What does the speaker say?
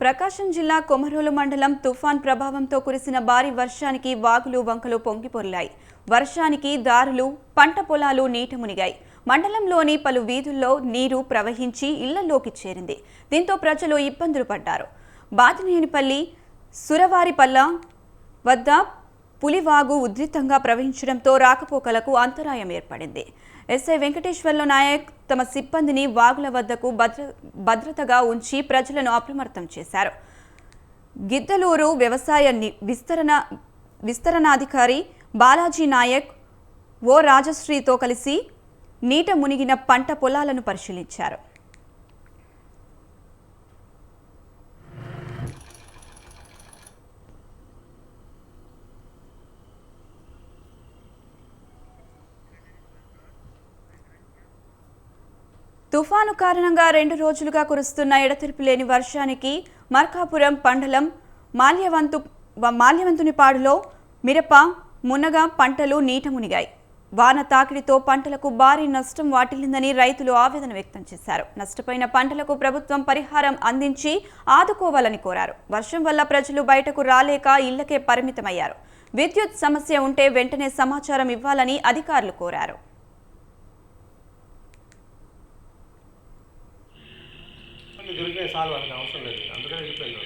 ప్రకాశం జిల్లా కొమరోలు మండలం తుఫాన్ ప్రభావంతో కురిసిన భారీ వర్షానికి వాగులు వంకలు పొంగిపొర్లాయి. వర్షానికి దారులు, పంట పొలాలు నీట మునిగాయి. మండలంలోని పలు వీధుల్లో నీరు ప్రవహించి ఇళ్లలోకి చేరింది. దీంతో ప్రజలు ఇబ్బందులు పడ్డారు. బాదినేనిపల్లి, సురవారిపల్ల వద్ద పులివాగు ఉధృతంగా ప్రవహించడంతో రాకపోకలకు అంతరాయం ఏర్పడింది. ఎస్ఐ వెంకటేశ్వర్లు నాయక్ తమ సిబ్బందిని వాగుల వద్దకు భద్రతగా ఉంచి ప్రజలను అప్రమత్తం చేశారు. గిద్దలూరు వ్యవసాయ విస్తరణాధికారి బాలాజీ నాయక్ ఓ రాజశ్రీతో కలిసి నీట మునిగిన పంట పొలాలను పరిశీలించారు. తుఫాను కారణంగా 2 రోజులుగా కురుస్తున్న ఎడతెరిపి లేని వర్షానికి మార్కాపురం మండలం మాల్యవంతునిపాడులో మిరప, మునగ పంటలు నీట మునిగాయి. వాన తాకిడితో పంటలకు భారీ నష్టం వాటిల్లిందని రైతులు ఆవేదన వ్యక్తం చేశారు. నష్టపోయిన పంటలకు ప్రభుత్వం పరిహారం అందించి ఆదుకోవాలని కోరారు. వర్షం వల్ల ప్రజలు బయటకు రాలేక ఇళ్లకే పరిమితమయ్యారు. విద్యుత్ సమస్య ఉంటే వెంటనే సమాచారం ఇవ్వాలని అధికారులు కోరారు. దొరికిన సాల్వ్ అవసరం లేదు, అందుకని వెళ్ళిపోయింది.